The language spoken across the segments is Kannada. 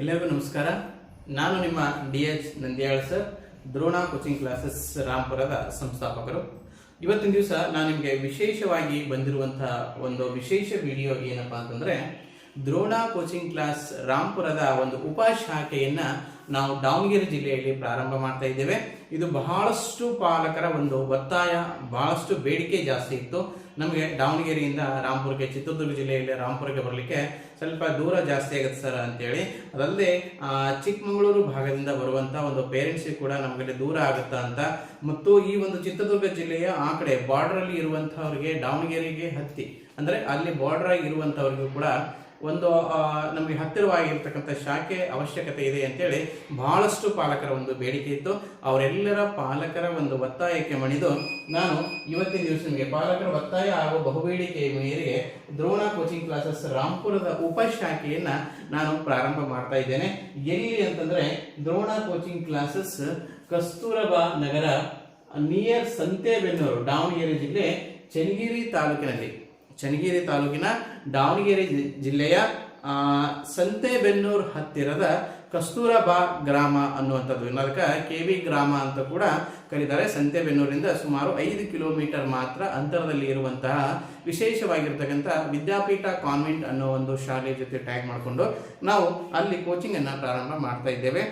ಎಲ್ಲರಿಗೂ ನಮಸ್ಕಾರ. ನಾನು ನಿಮ್ಮ DH Nandyal sir, Drona coaching classes ರಾಂಪುರದ ಸಂಸ್ಥಾಪಕರು. ಇವತ್ತಿನ ದಿವಸ ನಾನು ನಿಮಗೆ ವಿಶೇಷವಾಗಿ ಬಂದಿರುವಂತಹ ಒಂದು ವಿಶೇಷ ವಿಡಿಯೋ ಏನಪ್ಪಾ ಅಂತಂದ್ರೆ, ದ್ರೋಣ ಕೋಚಿಂಗ್ ಕ್ಲಾಸ್ ರಾಂಪುರದ ಒಂದು ಉಪಶಾಖೆಯನ್ನ ನಾವು ದಾವಣಗೆರೆ ಜಿಲ್ಲೆಯಲ್ಲಿ ಪ್ರಾರಂಭ ಮಾಡ್ತಾ ಇದ್ದೇವೆ. ಇದು ಬಹಳಷ್ಟು ಪಾಲಕರ ಒಂದು ಒತ್ತಾಯ, ಬಹಳಷ್ಟು ಬೇಡಿಕೆ ಜಾಸ್ತಿ ಇತ್ತು. ನಮಗೆ ದಾವಣಗೆರೆಯಿಂದ ರಾಂಪುರಕ್ಕೆ, ಚಿತ್ರದುರ್ಗ ಜಿಲ್ಲೆಯಲ್ಲಿ ರಾಂಪುರಕ್ಕೆ ಬರಲಿಕ್ಕೆ ಸ್ವಲ್ಪ ದೂರ ಜಾಸ್ತಿ ಆಗುತ್ತೆ ಸರ್ ಅಂತೇಳಿ, ಅದಲ್ಲದೆ ಚಿಕ್ಕಮಗಳೂರು ಭಾಗದಿಂದ ಬರುವಂತ ಒಂದು ಪೇರೆಂಟ್ಸ್ ಕೂಡ ನಮಗೆ ದೂರ ಆಗುತ್ತಾ ಅಂತ, ಮತ್ತು ಈ ಒಂದು ಚಿತ್ರದುರ್ಗ ಜಿಲ್ಲೆಯ ಆ ಕಡೆ ಬಾರ್ಡರ್ ಅಲ್ಲಿ ಇರುವಂತಹವರಿಗೆ ದಾವಣಗೆರೆಗೆ ಹತ್ತಿ ಅಂದ್ರೆ ಅಲ್ಲಿ ಬಾರ್ಡರ್ ಆಗಿ ಇರುವಂತಹವರಿಗೂ ಕೂಡ ಒಂದು ನಮಗೆ ಹತ್ತಿರವಾಗಿರ್ತಕ್ಕಂಥ ಶಾಖೆ ಅವಶ್ಯಕತೆ ಇದೆ ಅಂತೇಳಿ ಬಹಳಷ್ಟು ಪಾಲಕರ ಒಂದು ಬೇಡಿಕೆ ಇತ್ತು. ಅವರೆಲ್ಲರ ಪಾಲಕರ ಒಂದು ಒತ್ತಾಯಕ್ಕೆ ಮಣಿದು ನಾನು ಇವತ್ತಿನ ದಿವಸ ನಿಮಗೆ ಪಾಲಕರ ಒತ್ತಾಯ ಹಾಗೂ ಬಹುಬೇಡಿಕೆಯ ಮೇರೆಗೆ ದ್ರೋಣ ಕೋಚಿಂಗ್ ಕ್ಲಾಸಸ್ ರಾಂಪುರದ ಉಪಶಾಖೆಯನ್ನ ನಾನು ಪ್ರಾರಂಭ ಮಾಡ್ತಾ ಇದ್ದೇನೆ. ಎಲ್ಲಿ ಅಂತಂದ್ರೆ, ದ್ರೋಣ ಕೋಚಿಂಗ್ ಕ್ಲಾಸಸ್ ಕಸ್ತೂರಬಾ ನಗರ ನಿಯರ್ ಸಂತೆಬೆನ್ನೂರು, ದಾವಣಗೆರೆ ಜಿಲ್ಲೆ ಚನ್ನಗಿರಿ ತಾಲೂಕಿನ ದಾವಣಗೆರೆ ಜಿಲ್ಲೆಯ ಸಂತೆಬೆನ್ನೂರು ಹತ್ತಿರದ ಕಸ್ತೂರಬಾ ಗ್ರಾಮ ಅನ್ನುವಂಥದ್ದು, ಇನ್ನದಕ್ಕೆ KV ಗ್ರಾಮ ಅಂತ ಕೂಡ ಕರೀತಾರೆ. ಸಂತೆಬೆನ್ನೂರಿಂದ ಸುಮಾರು 5 ಕಿಲೋಮೀಟರ್ ಮಾತ್ರ ಅಂತರದಲ್ಲಿ ಇರುವಂತಹ ವಿಶೇಷವಾಗಿರ್ತಕ್ಕಂಥ ವಿದ್ಯಾಪೀಠ ಕಾನ್ವೆಂಟ್ ಅನ್ನೋ ಒಂದು ಶಾಲೆಯ ಜೊತೆ ಟ್ಯಾಗ್ ಮಾಡಿಕೊಂಡು ನಾವು ಅಲ್ಲಿ ಕೋಚಿಂಗ್ ಅನ್ನ ಪ್ರಾರಂಭ ಮಾಡ್ತಾ ಇದ್ದೇವೆ.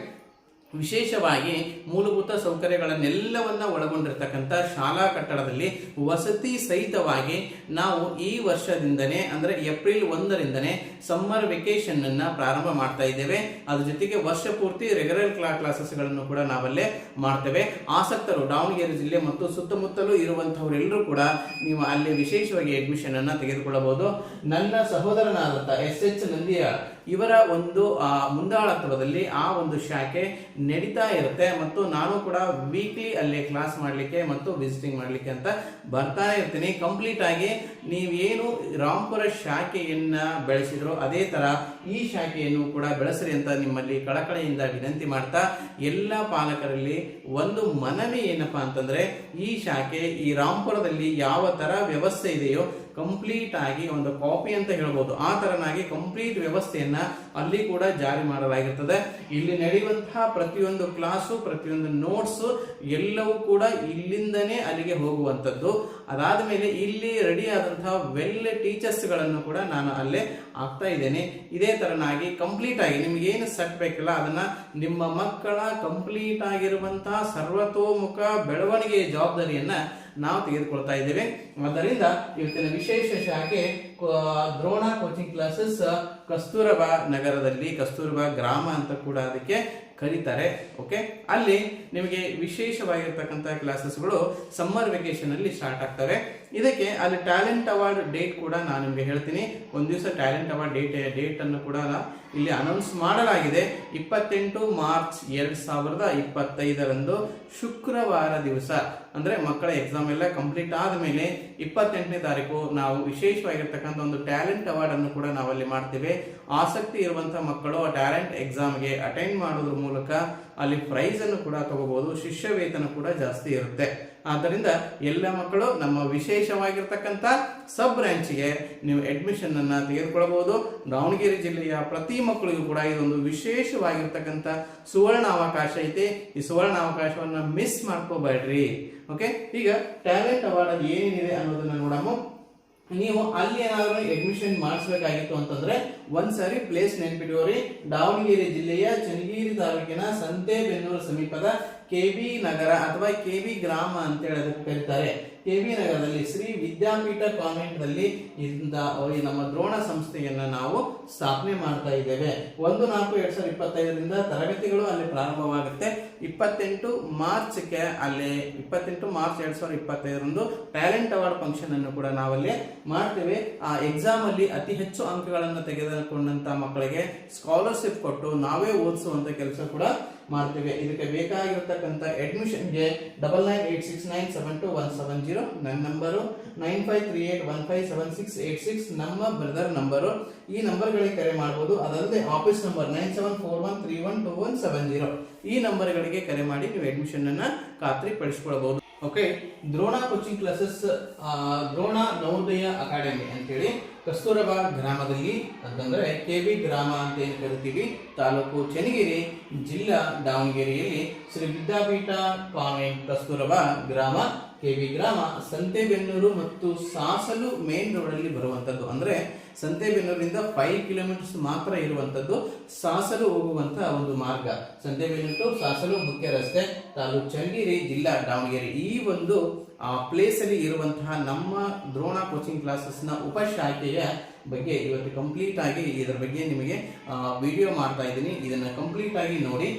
ವಿಶೇಷವಾಗಿ ಮೂಲಭೂತ ಸೌಕರ್ಯಗಳನ್ನೆಲ್ಲವನ್ನ ಒಳಗೊಂಡಿರ್ತಕ್ಕಂಥ ಶಾಲಾ ಕಟ್ಟಡದಲ್ಲಿ ವಸತಿ ಸಹಿತವಾಗಿ ನಾವು ಈ ವರ್ಷದಿಂದನೇ ಅಂದ್ರೆ ಏಪ್ರಿಲ್ 1ರಿಂದನೇ ಸಮ್ಮರ್ ವೆಕೇಶನ್ ಅನ್ನ ಪ್ರಾರಂಭ ಮಾಡ್ತಾ ಇದ್ದೇವೆ. ಅದ್ರ ಜೊತೆಗೆ ವರ್ಷ ಪೂರ್ತಿ ರೆಗ್ಯುಲರ್ ಕ್ಲಾಸಸ್ ಗಳನ್ನು ಕೂಡ ನಾವಲ್ಲೇ ಮಾಡ್ತೇವೆ. ಆಸಕ್ತರು ದಾವಣಗೆರೆ ಜಿಲ್ಲೆ ಮತ್ತು ಸುತ್ತಮುತ್ತಲೂ ಇರುವಂತಹವರೆಲ್ಲರೂ ಕೂಡ ನೀವು ಅಲ್ಲಿ ವಿಶೇಷವಾಗಿ ಅಡ್ಮಿಷನ್ ಅನ್ನ ತೆಗೆದುಕೊಳ್ಳಬಹುದು. ನನ್ನ ಸಹೋದರನಾದಂಥ SH ನಂದಿಯಾಳ್ ಇವರ ಒಂದು ಮುಂದಾಳತ್ವದಲ್ಲಿ ಆ ಒಂದು ಶಾಖೆ ನಡೀತಾ ಇರುತ್ತೆ, ಮತ್ತು ನಾನು ಕೂಡ ವೀಕ್ಲಿ ಅಲ್ಲೇ ಕ್ಲಾಸ್ ಮಾಡಲಿಕ್ಕೆ ಮತ್ತು ವಿಸಿಟಿಂಗ್ ಮಾಡಲಿಕ್ಕೆ ಅಂತ ಬರ್ತಾ ಇರ್ತೀನಿ. ಕಂಪ್ಲೀಟ್ ಆಗಿ ನೀವೇನು ರಾಂಪುರ ಶಾಖೆಯನ್ನ ಬೆಳೆಸಿದ್ರು ಅದೇ ತರ ಈ ಶಾಖೆಯನ್ನು ಕೂಡ ಬೆಳೆಸ್ರಿ ಅಂತ ನಿಮ್ಮಲ್ಲಿ ಕಳಕಳಿಯಿಂದ ವಿನಂತಿ ಮಾಡ್ತಾ, ಎಲ್ಲ ಪಾಲಕರಲ್ಲಿ ಒಂದು ಮನವಿ ಏನಪ್ಪಾ ಅಂತಂದ್ರೆ, ಈ ಶಾಖೆ ಈ ರಾಂಪುರದಲ್ಲಿ ಯಾವ ತರ ವ್ಯವಸ್ಥೆ ಇದೆಯೋ ಕಂಪ್ಲೀಟ್ ಆಗಿ ಒಂದು ಕಾಪಿ ಅಂತ ಹೇಳ್ಬೋದು, ಆ ತರನಾಗಿ ಕಂಪ್ಲೀಟ್ ವ್ಯವಸ್ಥೆಯನ್ನ ಅಲ್ಲಿ ಕೂಡ ಜಾರಿ ಮಾಡಲಾಗಿರ್ತದೆ. ಇಲ್ಲಿ ನಡೆಯುವಂತಹ ಪ್ರತಿಯೊಂದು ಕ್ಲಾಸು, ಪ್ರತಿಯೊಂದು ನೋಟ್ಸ್ ಎಲ್ಲವೂ ಕೂಡ ಇಲ್ಲಿಂದನೇ ಅಲ್ಲಿಗೆ ಹೋಗುವಂಥದ್ದು. ಅದಾದ ಮೇಲೆ ಇಲ್ಲಿ ರೆಡಿ ಆದಂತಹ ವೆಲ್ ಟೀಚರ್ಸ್ ಗಳನ್ನು ಕೂಡ ನಾನು ಅಲ್ಲೇ ಆಗ್ತಾ ಇದ್ದೇನೆ. ಇದೇ ತರನಾಗಿ ಕಂಪ್ಲೀಟ್ ಆಗಿ ನಿಮ್ಗೆ ಏನು ಸೆಟ್ ಬೇಕಲ್ಲ ಅದನ್ನ ನಿಮ್ಮ ಮಕ್ಕಳ ಕಂಪ್ಲೀಟ್ ಆಗಿರುವಂತಹ ಸರ್ವತೋಮುಖ ಬೆಳವಣಿಗೆಯ ಜವಾಬ್ದಾರಿಯನ್ನ ನಾವು ತೆಗೆದುಕೊಳ್ತಾ ಇದ್ದೇವೆ. ಆದ್ದರಿಂದ ಇವತ್ತಿನ ವಿಶೇಷ ಶಾಖೆ ದ್ರೋಣ ಕೋಚಿಂಗ್ ಕ್ಲಾಸಸ್ ಕಸ್ತೂರಬಾ ನಗರದಲ್ಲಿ, ಕಸ್ತೂರಬಾ ಗ್ರಾಮ ಅಂತ ಕೂಡ ಅದಕ್ಕೆ ಕರೀತಾರೆ. ಓಕೆ, ಅಲ್ಲಿ ನಿಮಗೆ ವಿಶೇಷವಾಗಿರ್ತಕ್ಕಂಥ ಕ್ಲಾಸಸ್ಗಳು ಸಮ್ಮರ್ ವೆಕೇಶನ್ ಅಲ್ಲಿ ಸ್ಟಾರ್ಟ್ ಆಗ್ತವೆ. ಇದಕ್ಕೆ ಅಲ್ಲಿ ಟ್ಯಾಲೆಂಟ್ ಅವಾರ್ಡ್ ಡೇಟ್ ಕೂಡ ನಾನು ನಿಮಗೆ ಹೇಳ್ತೀನಿ. ಒಂದು ದಿವಸ ಟ್ಯಾಲೆಂಟ್ ಅವಾರ್ಡ್ ಡೇಟ್ ಅನ್ನು ಕೂಡ ಇಲ್ಲಿ ಅನೌನ್ಸ್ ಮಾಡಲಾಗಿದೆ. 28 ಮಾರ್ಚ್ 2025ರಂದು ಶುಕ್ರವಾರ ದಿವಸ, ಅಂದ್ರೆ ಮಕ್ಕಳ ಎಕ್ಸಾಮ್ ಎಲ್ಲ ಕಂಪ್ಲೀಟ್ ಆದ್ಮೇಲೆ 28ನೇ ತಾರೀಕು ನಾವು ವಿಶೇಷವಾಗಿರ್ತಕ್ಕಂಥ ಒಂದು ಟ್ಯಾಲೆಂಟ್ ಅವಾರ್ಡ್ ಅನ್ನು ಕೂಡ ನಾವಲ್ಲಿ ಮಾಡ್ತೇವೆ. ಆಸಕ್ತಿ ಇರುವಂತಹ ಮಕ್ಕಳು ಆ ಟ್ಯಾಲೆಂಟ್ ಎಕ್ಸಾಮ್ಗೆ ಅಟೆಂಡ್ ಮಾಡೋದ್ರ ಮೂಲಕ ಅಲ್ಲಿ ಪ್ರೈಸ್ ಅನ್ನು ಕೂಡ ತಗೋಬಹುದು. ಶಿಷ್ಯ ವೇತನ ಕೂಡ ಜಾಸ್ತಿ ಇರುತ್ತೆ. ಆದ್ದರಿಂದ ಎಲ್ಲ ಮಕ್ಕಳು ನಮ್ಮ ವಿಶೇಷವಾಗಿರ್ತಕ್ಕಂಥ ಸಬ್ ಬ್ರಾಂಚ್ಗೆ ನೀವು ಅಡ್ಮಿಷನ್ ಅನ್ನ ತೆಗೆದುಕೊಳ್ಳಬಹುದು. ದಾವಣಗೆರೆ ಜಿಲ್ಲೆಯ ಪ್ರತಿ ಮಕ್ಕಳಿಗೂ ಕೂಡ ಇದೊಂದು ವಿಶೇಷವಾಗಿರ್ತಕ್ಕಂಥ ಸುವರ್ಣ ಅವಕಾಶ ಐತೆ. ಈ ಸುವರ್ಣ ಅವಕಾಶವನ್ನ ಮಿಸ್ ಮಾಡ್ಕೋಬೇಡ್ರಿ. ಓಕೆ, ಈಗ ಟ್ಯಾಲೆಂಟ್ ಅವಾರ್ಡ್ ಏನೇನಿದೆ ಅನ್ನೋದನ್ನ ನೋಡೋಣ. ನೀವು ಅಲ್ಲಿ ಏನಾದರೂ ಅಡ್ಮಿಷನ್ ಮಾಡಿಸ್ಬೇಕಾಗಿತ್ತು ಅಂತಂದ್ರೆ ಒಂದ್ಸರಿ ಪ್ಲೇಸ್ ನೆನ್ಪಿಟ್ಟೋರಿ. ದಾವಣಗೆರೆ ಜಿಲ್ಲೆಯ ಚನ್ನಗಿರಿ ತಾಲೂಕಿನ ಸಂತೆಬೆನ್ನೂರು ಸಮೀಪದ KV ನಗರ ಅಥವಾ KV ಗ್ರಾಮ ಅಂತ ಹೇಳಿ ಅದಕ್ಕೆ ಕರೀತಾರೆ. KV ನಗರದಲ್ಲಿ ಶ್ರೀ ವಿದ್ಯಾಪೀಠ ಕಾನ್ವೆಂಟ್ ದಲ್ಲಿ ನಮ್ಮ ದ್ರೋಣ ಸಂಸ್ಥೆಯನ್ನ ನಾವು ಸ್ಥಾಪನೆ ಮಾಡ್ತಾ ಇದ್ದೇವೆ. 1/4/2025ರಿಂದ ತರಗತಿಗಳು ಅಲ್ಲಿ ಪ್ರಾರಂಭವಾಗುತ್ತೆ. 28 ಮಾರ್ಚ್ಗೆ ಅಲ್ಲಿ 28 ಮಾರ್ಚ್ 2025ರಂದು ಟ್ಯಾಲೆಂಟ್ ಅವಾರ್ಡ್ ಫಂಕ್ಷನ್ ಅನ್ನು ಕೂಡ ನಾವಲ್ಲಿ ಮಾಡ್ತೇವೆ. ಆ ಎಕ್ಸಾಮ್ ಅಲ್ಲಿ ಅತಿ ಹೆಚ್ಚು ಅಂಕಗಳನ್ನು ತೆಗೆದುಕೊಂಡಂತ ಮಕ್ಕಳಿಗೆ ಸ್ಕಾಲರ್ಶಿಪ್ ಕೊಟ್ಟು ನಾವೇ ಓದಿಸುವಂತ ಕೆಲಸ ಕೂಡ ಮಾಡ್ತೇವೆ. ಇದಕ್ಕೆ ಬೇಕಾಗಿರತಕ್ಕಂಥ ಅಡ್ಮಿಷನ್ಗೆ 9986972170 ನನ್ನ ನಂಬರು, 9538157686 ನಮ್ಮ ಬ್ರದರ್ ನಂಬರು. ಈ ನಂಬರ್ಗಳಿಗೆ ಕರೆ ಮಾಡಬಹುದು. ಅದಲ್ಲದೆ ಆಫೀಸ್ ನಂಬರ್ 9741312170 ಈ ನಂಬರ್ಗಳಿಗೆ ಕರೆ ಮಾಡಿ ನೀವು ಅಡ್ಮಿಷನ್ ಅನ್ನ ಖಾತ್ರಿ ಪಡಿಸಿಕೊಳ್ಳಬಹುದು. Okay, Drona coaching classes, Drona Navodaya academy ಅಂತೇಳಿ ಕಸ್ತೂರಬಾ ಗ್ರಾಮದಲ್ಲಿ, ಅಂತಂದ್ರೆ ಕೆಬಿ ಗ್ರಾಮ ಅಂತ ಏನು ಕರಿತೀವಿ, ತಾಲೂಕು ಚನ್ನಗಿರಿ, ಜಿಲ್ಲಾ ದಾವಣಗೆರೆಯಲ್ಲಿ ಶ್ರೀ ವಿದ್ಯಾಪೀಠ ಕಾನ್ವೆಂಟ್ ಕಸ್ತೂರಬಾ ಗ್ರಾಮ, ಕೆಬಿ ಗ್ರಾಮ, ಸಂತೆಬೆನ್ನೂರು ಮತ್ತು ಸಾಸಲು ಮೇನ್ ರೋಡ್ ಅಲ್ಲಿ ಬರುವಂತದ್ದು. ಅಂದ್ರೆ ಸಂತೆಬೆನ್ನೂರಿಂದ 5 ಕಿಲೋಮೀಟರ್ಸ್ ಮಾತ್ರ ಇರುವಂತದ್ದು ಸಾಸಲು ಹೋಗುವಂತ ಒಂದು ಮಾರ್ಗ. ಸಂತೆಬೆನ್ನೂರು ಟು ಸಾಸಲು ಮುಖ್ಯ ರಸ್ತೆ, ತಾಲೂಕು ಚನ್ನಗಿರಿ, ಜಿಲ್ಲಾ ದಾವಣಗೆರೆ. ಈ ಒಂದು ಪ್ಲೇಸ್ ಅಲ್ಲಿ ಇರುವಂತಹ ನಮ್ಮ ದ್ರೋಣ ಕೋಚಿಂಗ್ ಕ್ಲಾಸಸ್ ನ ಉಪಶಾಖೆಯ ಬಗ್ಗೆ ಇವತ್ತು ಕಂಪ್ಲೀಟ್ ಆಗಿ ಇದರ ಬಗ್ಗೆ ನಿಮಗೆ ವಿಡಿಯೋ ಮಾಡ್ತಾ ಇದ್ದೀನಿ. ಇದನ್ನ ಕಂಪ್ಲೀಟ್ ಆಗಿ ನೋಡಿ.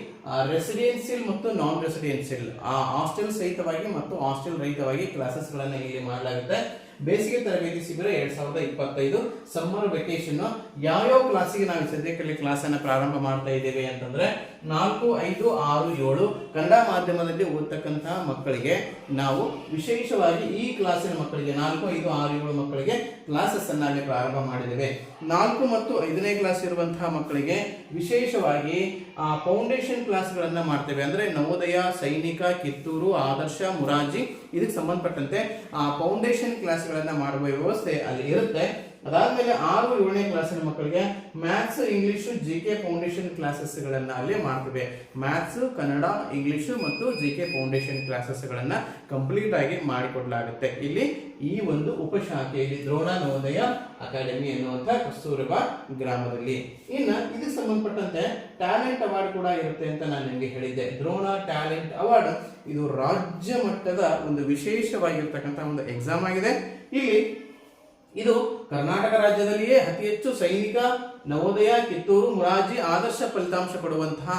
ರೆಸಿಡೆನ್ಸಿಯಲ್ ಮತ್ತು ನಾನ್ ರೆಸಿಡೆನ್ಸಿಯಲ್, ಹಾಸ್ಟೆಲ್ ಸಹಿತವಾಗಿ ಮತ್ತು ಹಾಸ್ಟೆಲ್ ರಹಿತವಾಗಿ ಕ್ಲಾಸಸ್ ಗಳನ್ನ ಇಲ್ಲಿ ಮಾಡಲಾಗುತ್ತೆ. ಬೇಸಿಗೆ ತರಬೇತಿ ಶಿಬಿರ 2025 ಸಮ್ಮರ್ ವೆಕೇಶನ್. ಯಾವ್ಯಾವ ಕ್ಲಾಸಿಗೆ ನಾವು ಸದ್ಯಕ್ಕೆ ಕ್ಲಾಸ್ ಅನ್ನ ಪ್ರಾರಂಭ ಮಾಡ್ತಾ ಇದ್ದೇವೆ ಅಂತಂದ್ರೆ 4, 5, 6, 7 ಕನ್ನಡ ಮಾಧ್ಯಮದಲ್ಲಿ ಓದ್ತಕ್ಕಂತಹ ಮಕ್ಕಳಿಗೆ ನಾವು ವಿಶೇಷವಾಗಿ ಈ ಕ್ಲಾಸಿನ ಮಕ್ಕಳಿಗೆ 4, 5, 6, 7 ಮಕ್ಕಳಿಗೆ ಕ್ಲಾಸಸ್ ಅನ್ನ ಅಲ್ಲಿ ಪ್ರಾರಂಭ ಮಾಡಿದ್ದೇವೆ. 4 ಮತ್ತು 5ನೇ ಕ್ಲಾಸ್ ಇರುವಂತಹ ಮಕ್ಕಳಿಗೆ ವಿಶೇಷವಾಗಿ ಫೌಂಡೇಶನ್ ಕ್ಲಾಸ್ ಗಳನ್ನ ಮಾಡ್ತೇವೆ. ಅಂದ್ರೆ ನವೋದಯ, ಸೈನಿಕ, ಕಿತ್ತೂರು, ಆದರ್ಶ, ಮುರಾರ್ಜಿ ಇದಕ್ಕೆ ಸಂಬಂಧಪಟ್ಟಂತೆ ಫೌಂಡೇಶನ್ ಕ್ಲಾಸ್ ಗಳನ್ನ ಮಾಡುವ ವ್ಯವಸ್ಥೆ ಅಲ್ಲಿ ಇರುತ್ತೆ. ಅದಾದ್ಮೇಲೆ 6, 7ನೇ ಕ್ಲಾಸಿನ ಮಕ್ಕಳಿಗೆ maths, English, GK foundation classes ಗಳನ್ನ ಅಲ್ಲಿ ಮಾಡ್ತೇವೆ. ಮ್ಯಾಥ್ಸ್, ಕನ್ನಡ, ಇಂಗ್ಲಿಷ್ ಮತ್ತು ಜಿಕೆ ಫೌಂಡೇಶನ್ ಕ್ಲಾಸಸ್ ಗಳನ್ನ ಕಂಪ್ಲೀಟ್ ಆಗಿ ಮಾಡಿಕೊಡ್ಲಾಗುತ್ತೆ ಇಲ್ಲಿ ಈ ಒಂದು ಉಪಶಾಖೆಯಲ್ಲಿ ದ್ರೋಣ ನವೋದಯ ಅಕಾಡೆಮಿ ಎನ್ನುವಂತ ಕಸ್ತೂರಬಾ ಗ್ರಾಮದಲ್ಲಿ. ಇನ್ನ ಇದಕ್ಕೆ ಸಂಬಂಧಪಟ್ಟಂತೆ ಟ್ಯಾಲೆಂಟ್ ಅವಾರ್ಡ್ ಕೂಡ ಇರುತ್ತೆ ಅಂತ ನಾನು ನಿಮಗೆ ಹೇಳಿದ್ದೆ. ದ್ರೋಣ ಟ್ಯಾಲೆಂಟ್ ಅವಾರ್ಡ್ ಇದು ರಾಜ್ಯ ಮಟ್ಟದ ಒಂದು ವಿಶೇಷವಾಗಿರ್ತಕ್ಕಂಥ ಒಂದು ಎಕ್ಸಾಮ್ ಆಗಿದೆ. ಇಲ್ಲಿ ಇದು ಕರ್ನಾಟಕ ರಾಜ್ಯದಲ್ಲಿಯೇ ಅತಿ ಹೆಚ್ಚು ಸೈನಿಕ, ನವೋದಯ, ಕಿತ್ತೂರು, ಮುರಾರ್ಜಿ, ಆದರ್ಶ ಫಲಿತಾಂಶ ಕೊಡುವಂತಹ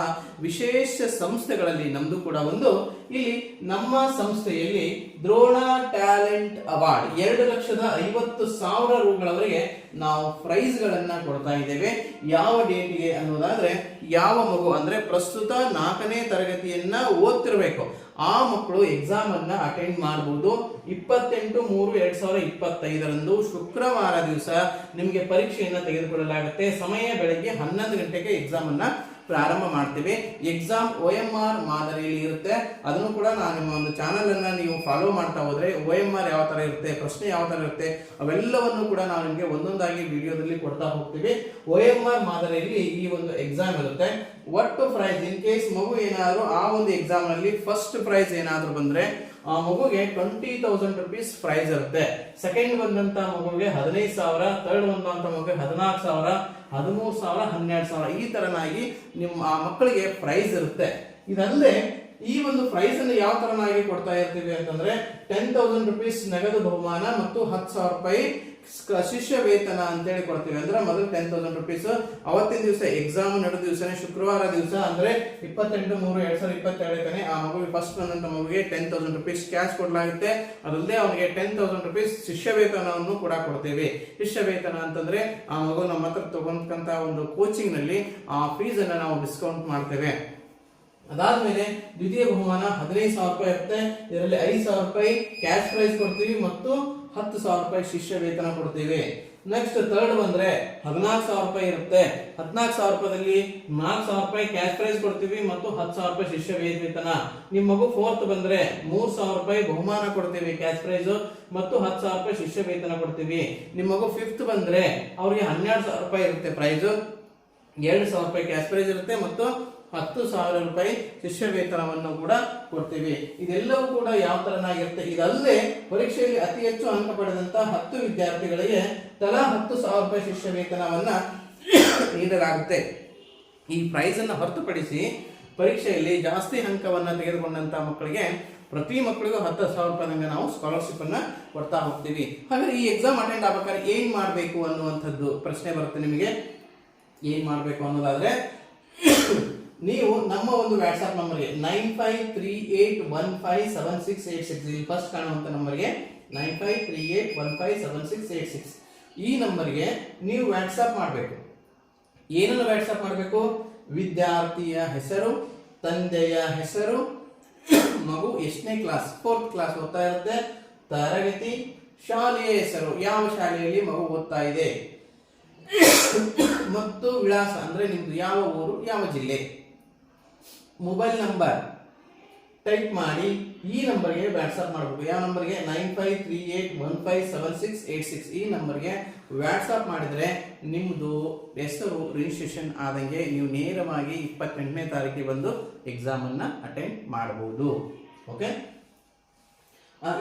ವಿಶೇಷ ಸಂಸ್ಥೆಗಳಲ್ಲಿ ನಮ್ದು ಕೂಡ ಒಂದು. ಇಲ್ಲಿ ನಮ್ಮ ಸಂಸ್ಥೆಯಲ್ಲಿ ದ್ರೋಣ ಟ್ಯಾಲೆಂಟ್ ಅವಾರ್ಡ್ 2,50,000 ರೂಗಳವರೆಗೆ ನಾವು ಪ್ರೈಸ್ ಗಳನ್ನ ಕೊಡ್ತಾ ಇದ್ದೇವೆ. ಯಾವ ಡೇಟ್ಗೆ ಅನ್ನೋದಾದ್ರೆ, ಯಾವ ಮಗು ಅಂದ್ರೆ ಪ್ರಸ್ತುತ 4ನೇ ತರಗತಿಯನ್ನ ಓದ್ತಿರ್ಬೇಕು ಆ ಮಕ್ಕಳು ಎಕ್ಸಾಮ್ ಅನ್ನ ಅಟೆಂಡ್ ಮಾಡಬಹುದು. 28/3/2025 ಶುಕ್ರವಾರ ದಿವಸ ನಿಮಗೆ ಪರೀಕ್ಷೆಯನ್ನ ತೆಗೆದುಕೊಳ್ಳಲಾಗುತ್ತೆ. ಸಮಯ ಬೆಳಗ್ಗೆ 11 ಗಂಟೆಗೆ ಎಕ್ಸಾಮ್ ಅನ್ನ ಪ್ರಾರಂಭ ಮಾಡ್ತೀವಿ. ಎಕ್ಸಾಮ್ OMR ಮಾದರಿಯಲ್ಲಿ ಇರುತ್ತೆ. ಅದನ್ನು ಕೂಡ ನಾನು ನಿಮ್ಮ ಒಂದು ಚಾನಲ್ ಅನ್ನ ನೀವು ಫಾಲೋ ಮಾಡ್ತಾ ಹೋದ್ರೆ OMR ಯಾವ ತರ ಇರುತ್ತೆ, ಪ್ರಶ್ನೆ ಯಾವ ತರ ಇರುತ್ತೆ, ಅವೆಲ್ಲವನ್ನು ಕೂಡ ನಾವು ನಿಮಗೆ ಒಂದೊಂದಾಗಿ ವಿಡಿಯೋದಲ್ಲಿ ಕೊಡ್ತಾ ಹೋಗ್ತೀವಿ. OMR ಮಾದರಿಯಲ್ಲಿ ಈ ಒಂದು ಎಕ್ಸಾಮ್ ಇರುತ್ತೆ. ಒಟ್ಟು ಪ್ರೈಸ್ ಇನ್ ಕೇಸ್ ಮಗು ಏನಾದ್ರು ಆ ಒಂದು ಎಕ್ಸಾಮ್ ನಲ್ಲಿ ಫಸ್ಟ್ ಪ್ರೈಸ್ ಏನಾದ್ರು ಬಂದ್ರೆ ಆ ಮಗುಗೆ 20,000 rupees ಪ್ರೈಸ್ ಇರುತ್ತೆ. ಸೆಕೆಂಡ್ ಬಂದಂತ ಮಗುಗೆ 15,000, ಥರ್ಡ್ ಬಂದಂತ ಮಗುಗೆ 14,000, 13,000, 12,000 ಈ ತರನಾಗಿ ನಿಮ್ಮ ಆ ಮಕ್ಕಳಿಗೆ ಪ್ರೈಸ್ ಇರುತ್ತೆ. ಇದಲ್ಲದೆ ಈ ಒಂದು ಪ್ರೈಸ್ ಅನ್ನು ಯಾವ ತರನಾಗಿ ಕೊಡ್ತಾ ಇರ್ತೀವಿ ಅಂತಂದ್ರೆ 10,000 rupees ನಗದು ಬಹುಮಾನ ಮತ್ತು 10,000 ರೂಪಾಯಿ ಶಿಷ್ಯ ವೇತನ ಅಂತೇಳಿ ಕೊಡ್ತೀವಿ. ಅಂದ್ರೆ ಮೊದಲು 10,000 rupees ಅವತ್ತಿನ ದಿವಸ ಎಕ್ಸಾಮ್ ನಡೆದ ದಿವಸನೇ ಶುಕ್ರವಾರ ದಿವಸ ಅಂದ್ರೆ 28/3/2022 ಆ ಮಗುವಿಗೆ ಫಸ್ಟ್ ಬಂದಂತ ಮಗುವಿಗೆ 10,000 rupees ಕ್ಯಾಶ್ ಕೊಡಲಾಗುತ್ತೆ. ಅದಲ್ಲದೆ ಅವನಿಗೆ 10,000 rupees ಶಿಷ್ಯ ವೇತನವನ್ನು ಕೂಡ ಕೊಡ್ತೇವೆ. ಶಿಷ್ಯ ವೇತನ ಅಂತಂದ್ರೆ ಆ ಮಗು ನಮ್ಮ ಹತ್ರ ತಗೊಂಡಂತ ಒಂದು ಕೋಚಿಂಗ್ ನಲ್ಲಿ ಆ ಫೀಸ್ ಅನ್ನ ನಾವು ಡಿಸ್ಕೌಂಟ್ ಮಾಡ್ತೇವೆ. ಅದಾದ್ಮೇಲೆ ದ್ವಿತೀಯ ಬಹುಮಾನ 15,000 ರೂಪಾಯಿ ಇರುತ್ತೆ. ಇದರಲ್ಲಿ 5,000 ರೂಪಾಯಿ ಕ್ಯಾಶ್ ಪ್ರೈಸ್ ಕೊಡ್ತೀವಿ ಮತ್ತು 10,000 ರೂಪಾಯಿ ಶಿಷ್ಯ ವೇತನ ಕೊಡ್ತೀವಿ. ನೆಕ್ಸ್ಟ್ ಥರ್ಡ್ ಬಂದ್ರೆ 14,000 ರೂಪಾಯಿ ಇರುತ್ತೆ. 14,000 ರೂಪಾಯಿದಲ್ಲಿ 4,000 ರೂಪಾಯಿ ಕ್ಯಾಶ್ ಪ್ರೈಸ್ ಕೊಡ್ತೀವಿ ಮತ್ತು 10,000 ರೂಪಾಯಿ ಶಿಷ್ಯ ವೇತನ. ನಿಮ್ಮ ಮಗು ಫೋರ್ತ್ ಬಂದ್ರೆ 3,000 ರೂಪಾಯಿ ಬಹುಮಾನ ಕೊಡ್ತೀವಿ ಕ್ಯಾಶ್ ಪ್ರೈಸ್ ಮತ್ತು 10,000 ರೂಪಾಯಿ ಶಿಷ್ಯ ವೇತನ ಕೊಡ್ತೀವಿ. ನಿಮ್ಮ ಮಗು ಫಿಫ್ತ್ ಬಂದ್ರೆ ಅವ್ರಿಗೆ 12,000 ರೂಪಾಯಿ ಇರುತ್ತೆ ಪ್ರೈಸ್, 2,000 ರೂಪಾಯಿ ಕ್ಯಾಶ್ ಪ್ರೈಸ್ ಇರುತ್ತೆ ಮತ್ತು 10,000 ರೂಪಾಯಿ ಶಿಷ್ಯ ವೇತನವನ್ನು ಕೂಡ ಕೊಡ್ತೀವಿ. ಇದೆಲ್ಲವೂ ಕೂಡ ಯಾವ ತರನಾಗಿರುತ್ತೆ. ಇದಲ್ಲದೆ ಪರೀಕ್ಷೆಯಲ್ಲಿ ಅತಿ ಹೆಚ್ಚು ಅಂಕ ಪಡೆದಂತ 10 ವಿದ್ಯಾರ್ಥಿಗಳಿಗೆ ತಲಾ 10,000 ರೂಪಾಯಿ ಶಿಷ್ಯ ವೇತನವನ್ನ ನೀಡಲಾಗುತ್ತೆ. ಈ ಪ್ರೈಸ್ ಅನ್ನು ಹೊರತುಪಡಿಸಿ ಪರೀಕ್ಷೆಯಲ್ಲಿ ಜಾಸ್ತಿ ಅಂಕವನ್ನ ತೆಗೆದುಕೊಂಡಂತ ಮಕ್ಕಳಿಗೆ ಪ್ರತಿ ಮಕ್ಕಳಿಗೂ 10,000 ರೂಪಾಯಿ ನಾವು ಸ್ಕಾಲರ್ಶಿಪ್ ಅನ್ನ ಕೊಡ್ತಾ ಹೋಗ್ತೀವಿ. ಹಾಗಾದ್ರೆ ಈ ಎಕ್ಸಾಮ್ ಅಟೆಂಡ್ ಆಗ್ಬೇಕಾದ್ರೆ ಏನ್ ಮಾಡಬೇಕು ಅನ್ನುವಂಥದ್ದು ಪ್ರಶ್ನೆ ಬರುತ್ತೆ ನಿಮಗೆ. ಏನ್ ಮಾಡಬೇಕು ಅನ್ನೋದಾದ್ರೆ ನೀವು ನಮ್ಮ ಒಂದು ವಾಟ್ಸ್ಆಪ್ ನಂಬರ್ಗೆ 9538157686 ಫಸ್ಟ್ ಕಾಣುವಂತ ನಂಬರ್ಗೆ 9538157686 ಈ ನಂಬರ್ಗೆ ನೀವು ವಾಟ್ಸ್ಆಪ್ ಮಾಡಬೇಕು. ಏನನ್ನು ವಾಟ್ಸ್ಆಪ್ ಮಾಡಬೇಕು? ವಿದ್ಯಾರ್ಥಿಯ ಹೆಸರು, ತಂದೆಯ ಹೆಸರು, ಮಗು ಎಷ್ಟನೇ ಕ್ಲಾಸ್, 4th ಕ್ಲಾಸ್ ಓದ್ತಾ ಇರುತ್ತೆ, ತರಗತಿ, ಶಾಲೆಯ ಹೆಸರು, ಯಾವ ಶಾಲೆಯಲ್ಲಿ ಮಗು ಓದ್ತಾ ಇದೆ ಮತ್ತು ವಿಳಾಸ ಅಂದ್ರೆ ನಿಮ್ದು ಯಾವ ಊರು, ಯಾವ ಜಿಲ್ಲೆ, ಮೊಬೈಲ್ ನಂಬರ್ ಟೈಪ್ ಮಾಡಿ ಈ ನಂಬರ್ಗೆ ವಾಟ್ಸ್ಆಪ್ ಮಾಡಬೇಕು. ಯಾವ ನಂಬರ್ಗೆ? 9538157686 ಈ ನಂಬರ್ಗೆ ವಾಟ್ಸ್ಆಪ್ ಮಾಡಿದ್ರೆ ನಿಮ್ಮದು ಹೆಸರು ರಿಜಿಸ್ಟ್ರೇಷನ್ ಆದಂಗೆ ನೀವು ನೇರವಾಗಿ 28ನೇ ತಾರೀಕಿಗೆ ಬಂದು ಎಕ್ಸಾಮ್ ಅನ್ನ ಅಟೆಂಡ್ ಮಾಡಬಹುದು. ಓಕೆ,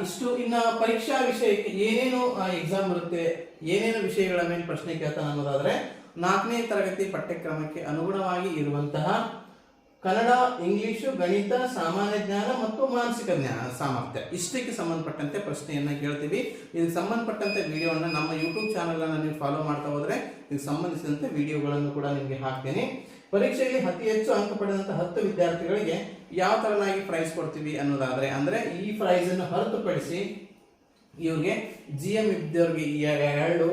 ಇಷ್ಟು. ಇನ್ನ ಪರೀಕ್ಷಾ ವಿಷಯಕ್ಕೆ ಏನೇನು ಎಕ್ಸಾಮ್ ಇರುತ್ತೆ, ಏನೇನು ವಿಷಯಗಳ ಮೇಲೆ ಪ್ರಶ್ನೆ ಕೇಳ್ತಾನೆ ಅನ್ನೋದಾದ್ರೆ 4ನೇ ತರಗತಿ ಪಠ್ಯಕ್ರಮಕ್ಕೆ ಅನುಗುಣವಾಗಿ ಇರುವಂತಹ ಕನ್ನಡ, ಇಂಗ್ಲಿಷು, ಗಣಿತ, ಸಾಮಾನ್ಯ ಜ್ಞಾನ ಮತ್ತು ಮಾನಸಿಕ ಜ್ಞಾನ ಸಾಮರ್ಥ್ಯ ಇಷ್ಟಕ್ಕೆ ಸಂಬಂಧಪಟ್ಟಂತೆ ಪ್ರಶ್ನೆಯನ್ನ ಕೇಳ್ತೀವಿ. ಇದಕ್ಕೆ ಸಂಬಂಧಪಟ್ಟಂತೆ ವಿಡಿಯೋವನ್ನು ನಮ್ಮ ಯೂಟ್ಯೂಬ್ ಚಾನಲ್ ಅನ್ನು ನೀವು ಫಾಲೋ ಮಾಡ್ತಾ ಹೋದ್ರೆ ಇದಕ್ಕೆ ಸಂಬಂಧಿಸಿದಂತೆ ವಿಡಿಯೋಗಳನ್ನು ಕೂಡ ನಿಮಗೆ ಹಾಕ್ತೇನೆ. ಪರೀಕ್ಷೆಯಲ್ಲಿ ಅತಿ ಹೆಚ್ಚು ಅಂಕ ಪಡೆದಂತಹ 10 ವಿದ್ಯಾರ್ಥಿಗಳಿಗೆ ಯಾವ ತರನಾಗಿ ಪ್ರೈಸ್ ಕೊಡ್ತೀವಿ ಅನ್ನೋದಾದ್ರೆ, ಅಂದ್ರೆ ಈ ಪ್ರೈಸ್ ಅನ್ನು ಹೊರತುಪಡಿಸಿ ಇವ್ರಿಗೆ GM ಇದ್ದವ್ರಿಗೆ 2,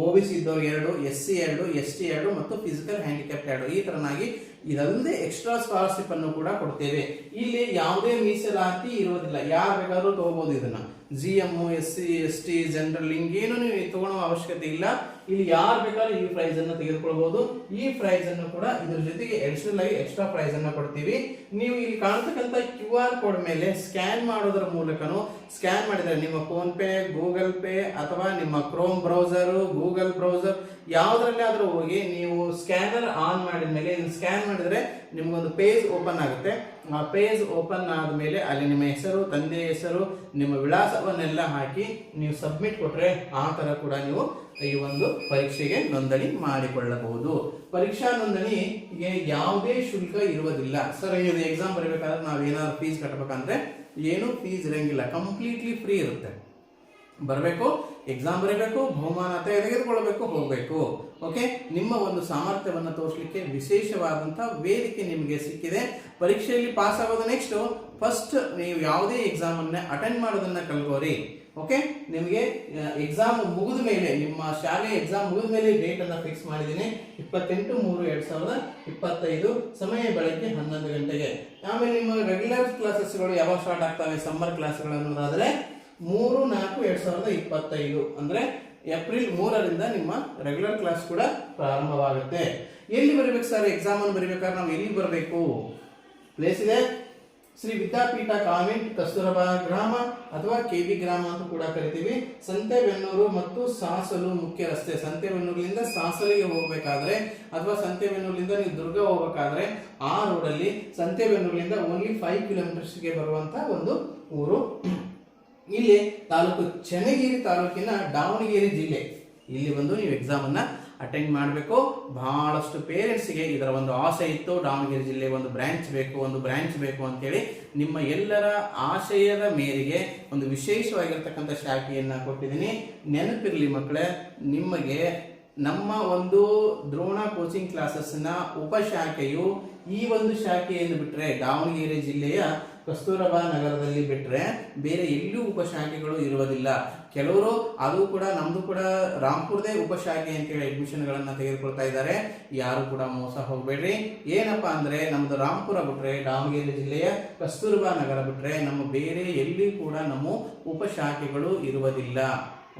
OBC ಇದ್ದವ್ರಿಗೆ 2, SC 2, ST 2 ಮತ್ತು ಫಿಸಿಕಲ್ ಹ್ಯಾಂಡಿಕ್ಯಾಪ್ 2 ಈ ತರನಾಗಿ ಇದಲ್ಲದೆ ಎಕ್ಸ್ಟ್ರಾ ಸ್ಕಾಲರ್ಶಿಪ್ ಅನ್ನು ಕೂಡ ಕೊಡ್ತೇವೆ. ಇಲ್ಲಿ ಯಾವುದೇ ಮೀಸಲಾತಿ ಇರುವುದಿಲ್ಲ, ಯಾರು ಬೇಕಾದ್ರೂ ತಗೋಬಹುದು ಇದನ್ನ. GM, SC, ST, ಜನರಲ್ ಹಿಂಗೇನು ನೀವು ತಗೊಳ್ಳೋ ಅವಶ್ಯಕತೆ ಇಲ್ಲ. ಇಲ್ಲಿ ಯಾರು ಬೇಕಾದ್ರೂ ಈ ಪ್ರೈಸ್ ಅನ್ನು ತೆಗೆದುಕೊಳ್ಳಬಹುದು. ಈ ಪ್ರೈಸ್ ಅನ್ನು ಕೂಡ ಇದ್ರ ಜೊತೆಗೆ ಅಡಿಷನಲ್ ಆಗಿ ಎಕ್ಸ್ಟ್ರಾ ಪ್ರೈಸ್ ಅನ್ನು ಕೊಡ್ತೀವಿ. ನೀವು ಇಲ್ಲಿ ಕಾಣ್ತಕ್ಕಂಥ QR ಕೋಡ್ ಮೇಲೆ ಸ್ಕ್ಯಾನ್ ಮಾಡೋದ್ರ ಮೂಲಕನೂ, ಸ್ಕ್ಯಾನ್ ಮಾಡಿದ್ರೆ ನಿಮ್ಮ ಫೋನ್ ಪೇ, ಗೂಗಲ್ ಪೇ ಅಥವಾ ನಿಮ್ಮ ಕ್ರೋಮ್ ಬ್ರೌಸರ್, ಗೂಗಲ್ ಬ್ರೌಸರ್ ಯಾವುದ್ರಲ್ಲಿ ಆದ್ರೂ ಹೋಗಿ ನೀವು ಸ್ಕ್ಯಾನರ್ ಆನ್ ಮಾಡಿದ ಮೇಲೆ ಸ್ಕ್ಯಾನ್ ಮಾಡಿದ್ರೆ ನಿಮ್ಗೊಂದು ಪೇಜ್ ಓಪನ್ ಆಗುತ್ತೆ. ಆ ಪೇಜ್ ಓಪನ್ ಆದ್ಮೇಲೆ ಅಲ್ಲಿ ನಿಮ್ಮ ಹೆಸರು, ತಂದೆ ಹೆಸರು, ನಿಮ್ಮ ವಿಳಾಸವನ್ನೆಲ್ಲ ಹಾಕಿ ನೀವು ಸಬ್ಮಿಟ್ ಕೊಟ್ರೆ ಆ ತರ ಕೂಡ ನೀವು ಈ ಒಂದು ಪರೀಕ್ಷೆಗೆ ನೋಂದಣಿ ಮಾಡಿಕೊಳ್ಳಬಹುದು. ಪರೀಕ್ಷಾ ನೋಂದಣಿಗೆ ಯಾವುದೇ ಶುಲ್ಕ ಇರುವುದಿಲ್ಲ. ಸರ್, ಇದು ಎಕ್ಸಾಮ್ ಬರಬೇಕಾದ್ರೆ ನಾವೇನಾದ್ರು ಫೀಸ್ ಕಟ್ಟಬೇಕಂದ್ರೆ ಏನು ಫೀಸ್ ಇರಂಗಿಲ್ಲ, ಕಂಪ್ಲೀಟ್ಲಿ ಫ್ರೀ ಇರುತ್ತೆ. ಬರಬೇಕು, ಎಕ್ಸಾಮ್ ಬರೀಬೇಕು, ಬಹುಮಾನ ತೆಗೆದುಕೊಳ್ಬೇಕು, ಹೋಗಬೇಕು. ಓಕೆ, ನಿಮ್ಮ ಒಂದು ಸಾಮರ್ಥ್ಯವನ್ನು ತೋರಿಸಲಿಕ್ಕೆ ವಿಶೇಷವಾದಂತಹ ವೇದಿಕೆ ನಿಮಗೆ ಸಿಕ್ಕಿದೆ. ಪರೀಕ್ಷೆಯಲ್ಲಿ ಪಾಸ್ ಆಗೋದು ನೆಕ್ಸ್ಟ್. ಫಸ್ಟ್ ನೀವು ಯಾವುದೇ ಎಕ್ಸಾಮ್ ಅನ್ನ ಅಟೆಂಡ್ ಮಾಡೋದನ್ನ ಕಲ್ಕೋರಿ. ಓಕೆ, ನಿಮಗೆ ಎಕ್ಸಾಮ್ ಮುಗಿದ ಮೇಲೆ, ನಿಮ್ಮ ಶಾಲೆ ಎಕ್ಸಾಮ್ ಮುಗಿದ ಮೇಲೆ ಡೇಟ್ ಅನ್ನ ಫಿಕ್ಸ್ ಮಾಡಿದ್ದೀನಿ. 28/3/2025 ಸಮಯ ಬೆಳಗ್ಗೆ 11 ಗಂಟೆಗೆ. ಆಮೇಲೆ ನಿಮ್ಮ ರೆಗ್ಯುಲರ್ ಕ್ಲಾಸಸ್ಗಳು ಯಾವಾಗ ಸ್ಟಾರ್ಟ್ ಆಗ್ತವೆ, ಸಮ್ಮರ್ ಕ್ಲಾಸ್ಗಳು ಅನ್ನೋದಾದ್ರೆ 3/4/2025 ಅಂದ್ರೆ ಏಪ್ರಿಲ್ 3ರಿಂದ ನಿಮ್ಮ ರೆಗ್ಯುಲರ್ ಕ್ಲಾಸ್ ಕೂಡ ಪ್ರಾರಂಭವಾಗುತ್ತೆ. ಎಲ್ಲಿ ಬರಬೇಕು ಸರ್ ಎಕ್ಸಾಮ್ ಅನ್ನು ಬರೀಬೇಕಾದ್ರೆ ನಾವು ಎಲ್ಲಿ ಬರಬೇಕು? ಪ್ಲೇಸ್ ಇದೆ, ಶ್ರೀ ವಿದ್ಯಾಪೀಠ ಕಾನ್ವೆಂಟ್, ಕಸ್ತೂರಬಾ ಗ್ರಾಮ ಅಥವಾ KB ಗ್ರಾಮ ಅಂತ ಕೂಡ ಕರಿತೀವಿ. ಸಂತೆಬೆನ್ನೂರು ಮತ್ತು ಸಾಸಲು ಮುಖ್ಯ ರಸ್ತೆ. ಸಂತೆಬೆನ್ನೂರಿನಿಂದ ಸಾಸಲಿಗೆ ಹೋಗಬೇಕಾದ್ರೆ ಅಥವಾ ಸಂತೆಬೆನ್ನೂರಿನಿಂದ ನೀವು ದುರ್ಗ ಹೋಗಬೇಕಾದ್ರೆ ಆ ರೋಡಲ್ಲಿ ಸಂತೆಬೆನ್ನೂರಿನಿಂದ ಓನ್ಲಿ 5 ಕಿಲೋಮೀಟರ್ಸ್ಗೆ ಬರುವಂತ ಒಂದು ಊರು. ಇಲ್ಲಿ ತಾಲೂಕು ಚನ್ನಗಿರಿ ತಾಲೂಕಿನ ದಾವಣಗೆರೆ ಜಿಲ್ಲೆ. ಇಲ್ಲಿ ಬಂದು ನೀವು ಎಕ್ಸಾಮ್ ಅನ್ನ ಅಟೆಂಡ್ ಮಾಡಬೇಕು. ಬಹಳಷ್ಟು ಪೇರೆಂಟ್ಸ್ಗೆ ಇದರ ಒಂದು ಆಸೆ ಇತ್ತು, ದಾವಣಗೆರೆ ಜಿಲ್ಲೆ ಒಂದು ಬ್ರಾಂಚ್ ಬೇಕು ಅಂತೇಳಿ. ನಿಮ್ಮ ಎಲ್ಲರ ಆಶಯದ ಮೇರೆಗೆ ಒಂದು ವಿಶೇಷವಾಗಿರ್ತಕ್ಕಂಥ ಶಾಖೆಯನ್ನ ಕೊಟ್ಟಿದ್ದೀನಿ. ನೆನಪಿರಲಿ ಮಕ್ಕಳೇ, ನಿಮಗೆ ನಮ್ಮ ಒಂದು ದ್ರೋಣ ಕೋಚಿಂಗ್ ಕ್ಲಾಸಸ್ನ ಉಪಶಾಖೆಯು ಈ ಒಂದು ಶಾಖೆಯನ್ನು ಬಿಟ್ಟರೆ ದಾವಣಗೆರೆ ಜಿಲ್ಲೆಯ ಕಸ್ತೂರಬಾ ನಗರದಲ್ಲಿ ಬಿಟ್ಟರೆ ಬೇರೆ ಎಲ್ಲೂ ಉಪಶಾಖೆಗಳು ಇರುವುದಿಲ್ಲ. ಕೆಲವರು ಅದು ಕೂಡ ನಮ್ದು ಕೂಡ ರಾಂಪುರದೇ ಉಪಶಾಖೆ ಅಂತೇಳಿ ಅಡ್ಮಿಷನ್ಗಳನ್ನ ತೆಗೆದುಕೊಳ್ತಾ ಇದ್ದಾರೆ. ಯಾರು ಕೂಡ ಮೋಸ ಹೋಗಬೇಡ್ರಿ. ಏನಪ್ಪಾ ಅಂದ್ರೆ ನಮ್ದು ರಾಂಪುರ ಬಿಟ್ರೆ, ದಾವಣಗೆರೆ ಜಿಲ್ಲೆಯ ಕಸ್ತೂರಬಾ ನಗರ ಬಿಟ್ರೆ ನಮ್ಮ ಬೇರೆ ಎಲ್ಲಿ ಕೂಡ ನಮ್ಮ ಉಪಶಾಖೆಗಳು ಇರುವುದಿಲ್ಲ.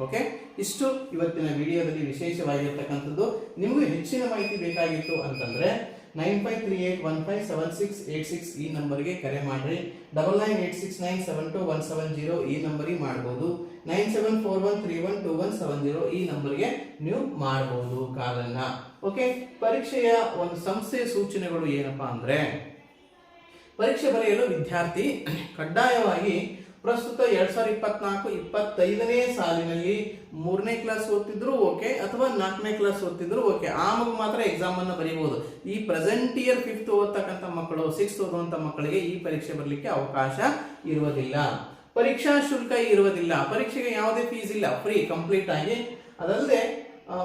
ಓಕೆ, ಇಷ್ಟು ಇವತ್ತಿನ ವಿಡಿಯೋದಲ್ಲಿ ವಿಶೇಷವಾಗಿರ್ತಕ್ಕಂಥದ್ದು. ನಿಮಗೆ ಹೆಚ್ಚಿನ ಮಾಹಿತಿ ಬೇಕಾಗಿತ್ತು ಅಂತಂದ್ರೆ 9538157686 ಈ ನಂಬರ್ಗೆ ಕರೆ ಮಾಡ್ರಿ. 9986972170 ಈ ನಂಬರಿಗೆ ಮಾಡಬಹುದು. 9741312170 ಈ ನಂಬರ್ಗೆ ನೀವು ಮಾಡಬಹುದು ಕಾಲನ್ನ. ಓಕೆ, ಪರೀಕ್ಷೆಯ ಒಂದು ಸಂಸ್ಥೆಯ ಸೂಚನೆಗಳು ಏನಪ್ಪಾ ಅಂದ್ರೆ, ಪರೀಕ್ಷೆ ಬರೆಯಲು ವಿದ್ಯಾರ್ಥಿ ಕಡ್ಡಾಯವಾಗಿ ಪ್ರಸ್ತುತ 2024-25ನೇ ಸಾಲಿನಲ್ಲಿ 3ನೇ ಕ್ಲಾಸ್ ಓದ್ತಿದ್ರು ಓಕೆ, ಅಥವಾ 4ನೇ ಕ್ಲಾಸ್ ಓದ್ತಿದ್ರು ಓಕೆ, ಆ ಮಗು ಮಾತ್ರ ಎಕ್ಸಾಮ್ ಅನ್ನು ಬರೀಬಹುದು. ಈ ಪ್ರೆಸೆಂಟ್ ಇಯರ್ 5th ಓದ್ತಕ್ಕಂಥ ಮಕ್ಕಳು, 6th ಓದುವಂತ ಮಕ್ಕಳಿಗೆ ಈ ಪರೀಕ್ಷೆ ಬರಲಿಕ್ಕೆ ಅವಕಾಶ ಇರುವುದಿಲ್ಲ. ಪರೀಕ್ಷಾ ಶುಲ್ಕ ಇರುವುದಿಲ್ಲ. ಪರೀಕ್ಷೆಗೆ ಯಾವುದೇ ಫೀಸ್ ಇಲ್ಲ, ಫ್ರೀ ಕಂಪ್ಲೀಟ್ ಆಗಿ. ಅದಲ್ಲದೆ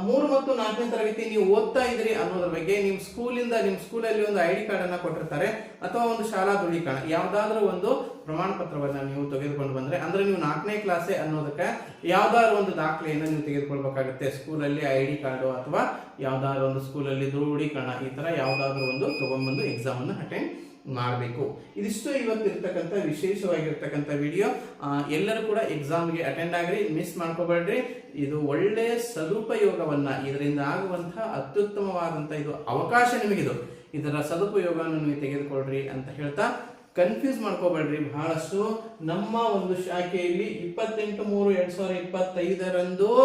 3 ಮತ್ತು 4ನೇ ತರಗತಿ ನೀವು ಓದ್ತಾ ಇದ್ರಿ ಅನ್ನೋದ್ರ ಬಗ್ಗೆ ನಿಮ್ಮ ಸ್ಕೂಲಲ್ಲಿ ಒಂದು ID ಕಾರ್ಡ್ ಅನ್ನ ಕೊಟ್ಟಿರ್ತಾರೆ, ಅಥವಾ ಒಂದು ಶಾಲಾ ಧೃವೀಕರಣ, ಯಾವ್ದಾದ್ರು ಒಂದು ಪ್ರಮಾಣ ಪತ್ರವನ್ನ ನೀವು ತೆಗೆದುಕೊಂಡು ಬಂದ್ರೆ, ಅಂದ್ರೆ ನೀವು 4ನೇ ಕ್ಲಾಸೇ ಅನ್ನೋದಕ್ಕೆ ಯಾವ್ದಾದ್ರು ಒಂದು ದಾಖಲೆಯನ್ನು ನೀವು ತೆಗೆದುಕೊಳ್ಬೇಕಾಗುತ್ತೆ. ಸ್ಕೂಲಲ್ಲಿ ID ಕಾರ್ಡು ಅಥವಾ ಯಾವ್ದಾದ್ರು ಒಂದು ಸ್ಕೂಲಲ್ಲಿ ಧೃವೀಕರಣ, ಈ ತರ ಯಾವ್ದಾದ್ರು ಒಂದು ತಗೊಂಡ್ಬಂದು ಎಕ್ಸಾಮ್ ಅನ್ನು ಅಟೆಂಡ್ ಮಾಡಬೇಕು. ಇದಿಷ್ಟು ಇವತ್ತಿರ್ತಕ್ಕಂಥ ವಿಶೇಷವಾಗಿರ್ತಕ್ಕಂಥ ವಿಡಿಯೋ. ಎಲ್ಲರೂ ಕೂಡ ಎಕ್ಸಾಮ್ಗೆ ಅಟೆಂಡ್ ಆಗ್ರಿ, ಮಿಸ್ ಮಾಡ್ಕೋಬೇಡ್ರಿ. ಇದು ಒಳ್ಳೆಯ ಸದುಪಯೋಗವನ್ನ, ಇದರಿಂದ ಆಗುವಂತಹ ಅತ್ಯುತ್ತಮವಾದಂತಹ ಇದು ಅವಕಾಶ ನಿಮಗಿದು, ಇದರ ಸದುಪಯೋಗವನ್ನು ನೀವು ತೆಗೆದುಕೊಳ್ಳ್ರಿ ಅಂತ ಹೇಳ್ತಾ ಕನ್ಫ್ಯೂಸ್ ಮಾಡ್ಕೋಬೇಡ್ರಿ ಬಹಳಷ್ಟು. ನಮ್ಮ ಒಂದು ಶಾಖೆಯಲ್ಲಿ 28/3/2025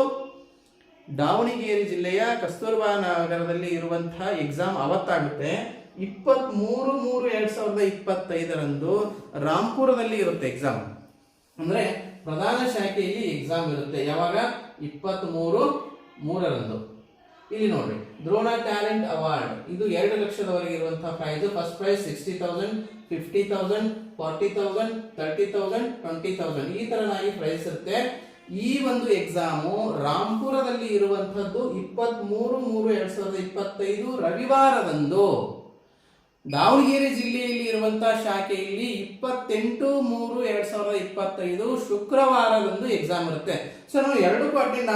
ದಾವಣಗೆರೆ ಜಿಲ್ಲೆಯ ಕಸ್ತೂರ್ಬಾ ನಗರದಲ್ಲಿ ಇರುವಂತಹ ಎಕ್ಸಾಮ್ ಅವತ್ತಾಗುತ್ತೆ. 23/3/2025 ರಾಂಪುರದಲ್ಲಿ ಇರುತ್ತೆ ಎಕ್ಸಾಮ್. ಅಂದ್ರೆ ಪ್ರಧಾನ ಶಾಖೆಯಲ್ಲಿ ಎಕ್ಸಾಮ್ ಇರುತ್ತೆ. ಯಾವಾಗ? 23/3. ಇಲ್ಲಿ ನೋಡಿ, ದ್ರೋಣ ಟ್ಯಾಲೆಂಟ್ ಅವಾರ್ಡ್ ಇದು 2 ಲಕ್ಷದವರೆಗೆ ಇರುವಂತಹ ಪ್ರೈಸ್. ಫಸ್ಟ್ ಪ್ರೈಸ್ 60,000, 50,000, 40,000, 30,000, 20,000 ಈ ತರನಾಗಿ ಪ್ರೈಸ್ ಇರುತ್ತೆ. ಈ ಒಂದು ಎಕ್ಸಾಮು ರಾಂಪುರದಲ್ಲಿ ಇರುವಂತದ್ದು 23/3/2025 ರವಿವಾರದಂದು. ದಾವಣಗೆರೆ ಜಿಲ್ಲೆಯಲ್ಲಿ ಇರುವಂತಹ ಶಾಖೆಯಲ್ಲಿ 28/3/2025 ಶುಕ್ರವಾರದಂದು ಎಕ್ಸಾಮ್ ಇರುತ್ತೆ. ಸೊ ನಾವು ಎರಡಕ್ಕೂ ಅಟೆಂಡ್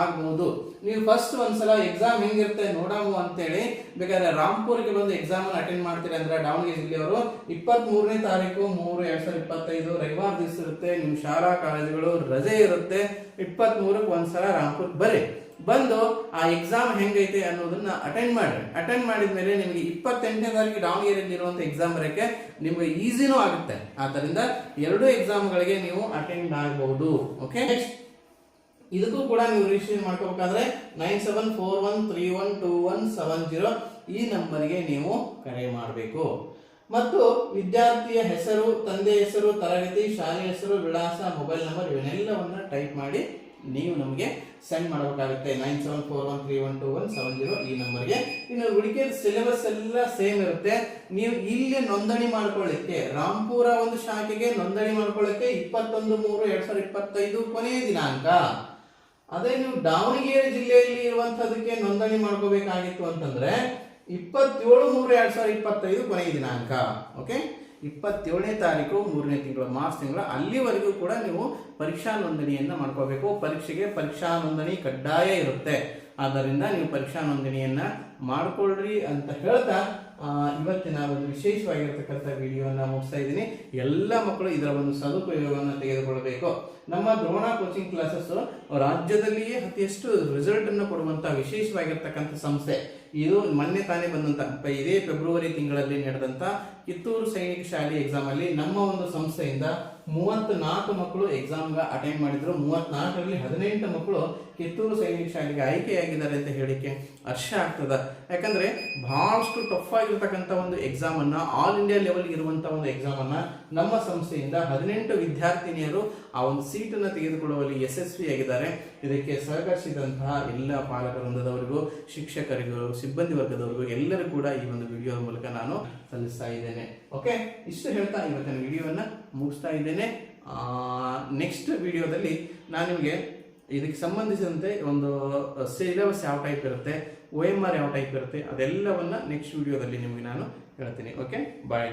ಆಗ್ಬಹುದು. ನೀವು ಫಸ್ಟ್ ಒಂದ್ಸಲ ಎಕ್ಸಾಮ್ ಹೆಂಗಿರುತ್ತೆ ನೋಡಾಮು ಅಂತೇಳಿ ಬೇಕಾದ್ರೆ ರಾಂಪುರ್ಗೆ ಬಂದು ಎಕ್ಸಾಮ್ ಅಟೆಂಡ್ ಮಾಡ್ತೀರಿ ಅಂದ್ರೆ ದಾವಣಗೆರೆ ಜಿಲ್ಲೆಯವರು 23ನೇ ತಾರೀಕು 3/2025 ರವಿವಾರ ದಿವಸ ಇರುತ್ತೆ. ನಿಮ್ ಶಾಲಾ ಕಾಲೇಜುಗಳು ರಜೆ ಇರುತ್ತೆ. 23ಕ್ಕೆ ಒಂದ್ಸಲ ರಾಂಪುರ್ಗೆ ಬರ್ರಿ, ಬಂದು ಆ ಎಕ್ಸಾಮ್ ಹೆಂಗೈತೆ ಅನ್ನೋದನ್ನ ಅಟೆಂಡ್ ಮಾಡ್ರಿ. ಅಟೆಂಡ್ ಮಾಡಿದ್ಮೇಲೆ ನಿಮಗೆ 28ನೇ ತಾರೀಕು ದಾವಣಗೆರೆಯಲ್ಲಿ ಇರುವಂತ ಎಕ್ಸಾಮ್ ಬರೋಕ್ಕೆ ನಿಮ್ಗೆ ಈಸಿನೂ ಆಗುತ್ತೆ. ಆದ್ದರಿಂದ 2 ಎಕ್ಸಾಮ್ಗಳಿಗೆ ನೀವು ಅಟೆಂಡ್ ಆಗಬಹುದು. ಓಕೆ, ಇದಕ್ಕೂ ಕೂಡ ನೀವು ರಿಜಿಸ್ಟ್ರೇಷನ್ ಮಾಡ್ಕೋಬೇಕಾದ್ರೆ 9741312170 ಈ ನಂಬರ್ಗೆ ನೀವು ಕರೆ ಮಾಡಬೇಕು. ಮತ್ತು ವಿದ್ಯಾರ್ಥಿಯ ಹೆಸರು, ತಂದೆ ಹೆಸರು, ತರಗತಿ, ಶಾಲೆ ಹೆಸರು, ವಿಳಾಸ, ಮೊಬೈಲ್ ನಂಬರ್ ಇವನ್ನೆಲ್ಲವನ್ನ ಟೈಪ್ ಮಾಡಿ ನೀವು ನಮಗೆ ಸೆಂಡ್ ಮಾಡಬೇಕಾಗುತ್ತೆ 9741312170 ಈ ನಂಬರ್ಗೆ. ಇನ್ನು ಉಳಿಕೆ ಸಿಲೆಬಸ್ ಎಲ್ಲ ಸೇಮ್ ಇರುತ್ತೆ. ನೀವು ಇಲ್ಲಿ ನೋಂದಣಿ ಮಾಡ್ಕೊಳ್ಳಿಕ್ಕೆ ರಾಂಪುರ ಒಂದು ಶಾಖೆಗೆ ನೋಂದಣಿ ಮಾಡ್ಕೊಳ್ಳಿಕ್ಕೆ 21/3/2025 ಕೊನೆಯ ದಿನಾಂಕ. ಅದೇ ನೀವು ದಾವಣಗೆರೆ ಜಿಲ್ಲೆಯಲ್ಲಿ ಇರುವಂತದಕ್ಕೆ ನೋಂದಣಿ ಮಾಡ್ಕೋಬೇಕಾಗಿತ್ತು ಅಂತಂದ್ರೆ 27/3/2025 ಕೊನೆಯ ದಿನಾಂಕ. ಓಕೆ, 27ನೇ ತಾರೀಕು 3ನೇ ತಿಂಗಳು ಮಾರ್ಚ್ ತಿಂಗಳು ಅಲ್ಲಿವರೆಗೂ ಕೂಡ ನೀವು ಪರೀಕ್ಷಾ ನೋಂದಣಿಯನ್ನ ಮಾಡ್ಕೋಬೇಕು. ಪರೀಕ್ಷೆಗೆ ಪರೀಕ್ಷಾ ನೋಂದಣಿ ಕಡ್ಡಾಯ ಇರುತ್ತೆ. ಆದ್ದರಿಂದ ನೀವು ಪರೀಕ್ಷಾ ನೋಂದಣಿಯನ್ನ ಮಾಡ್ಕೊಳ್ರಿ ಅಂತ ಹೇಳ್ತಾ ಇವತ್ತಿನ ಒಂದು ವಿಶೇಷವಾಗಿರ್ತಕ್ಕಂಥ ವಿಡಿಯೋನ ಮುಗಿಸ್ತಾ ಇದ್ದೀನಿ. ಎಲ್ಲ ಮಕ್ಕಳು ಇದರ ಒಂದು ಸದುಪಯೋಗವನ್ನು ತೆಗೆದುಕೊಳ್ಳಬೇಕು. ನಮ್ಮ ದ್ರೋಣ ಕೋಚಿಂಗ್ ಕ್ಲಾಸಸ್ ರಾಜ್ಯದಲ್ಲಿಯೇ ಅತಿ ಹೆಚ್ಚು ರಿಸಲ್ಟ್ ಅನ್ನು ಕೊಡುವಂತಹ ವಿಶೇಷವಾಗಿರ್ತಕ್ಕಂಥ ಸಂಸ್ಥೆ. ಇದು ಮೊನ್ನೆ ತಾನೇ ಬಂದಂತ ಇದೇ ಫೆಬ್ರವರಿ ತಿಂಗಳಲ್ಲಿ ನಡೆದಂತ ಕಿತ್ತೂರು ಸೈನಿಕ ಶಾಲೆ ಎಕ್ಸಾಮ್ ಅಲ್ಲಿ ನಮ್ಮ ಒಂದು ಸಂಸ್ಥೆಯಿಂದ 34 ಮಕ್ಕಳು ಎಕ್ಸಾಮ್ ಅಟೆಂಡ್ ಮಾಡಿದ್ರು. 34ರಲ್ಲಿ 18 ಮಕ್ಕಳು ಕಿತ್ತೂರು ಸೈನಿಕ ಶಾಲೆಗೆ ಆಯ್ಕೆಯಾಗಿದ್ದಾರೆ ಅಂತ ಹೇಳಿಕೆ ಹರ್ಷ ಆಗ್ತದ. ಯಾಕಂದ್ರೆ ಬಹಳಷ್ಟು ಟಫ್ ಆಗಿರ್ತಕ್ಕಂಥ ಒಂದು ಎಕ್ಸಾಮ್ ಅನ್ನ, ಆಲ್ ಇಂಡಿಯಾ ಲೆವೆಲ್ ಇರುವಂತಹ ಒಂದು ಎಕ್ಸಾಮ್ ಅನ್ನ ನಮ್ಮ ಸಂಸ್ಥೆಯಿಂದ 18 ವಿದ್ಯಾರ್ಥಿನಿಯರು ಆ ಒಂದು ಸೀಟನ್ನು ತೆಗೆದುಕೊಳ್ಳುವಲ್ಲಿ ಯಶಸ್ವಿಯಾಗಿದ್ದಾರೆ. ಇದಕ್ಕೆ ಸಹಕರಿಸಿದಂತಹ ಎಲ್ಲ ಪಾಲಕ ವೃಂದದವರಿಗೂ, ಶಿಕ್ಷಕರಿಗೂ, ಸಿಬ್ಬಂದಿ ವರ್ಗದವರಿಗೂ ಎಲ್ಲರೂ ಕೂಡ ಈ ಒಂದು ವಿಡಿಯೋ ಮೂಲಕ ನಾನು ಸಲ್ಲಿಸ್ತಾ ಇದ್ದೇನೆ. ಓಕೆ, ಇಷ್ಟು ಹೇಳ್ತಾ ಇವತ್ತಿನ ವಿಡಿಯೋವನ್ನ ಮುಗಿಸ್ತಾ ಇದ್ದೇನೆ. ನೆಕ್ಸ್ಟ್ ವಿಡಿಯೋದಲ್ಲಿ ನಾನು ನಿಮಗೆ ಇದಕ್ಕೆ ಸಂಬಂಧಿಸಿದಂತೆ ಒಂದು ಸಿಲೆಬಸ್ ಯಾವ ಟೈಪ್ ಇರುತ್ತೆ, OMR ಯಾವ ಟೈಪ್ ಇರುತ್ತೆ ಅದೆಲ್ಲವನ್ನ ನೆಕ್ಸ್ಟ್ ವಿಡಿಯೋದಲ್ಲಿ ನಿಮಗೆ ನಾನು ಹೇಳ್ತೀನಿ. ಓಕೆ, ಬಾಯ್.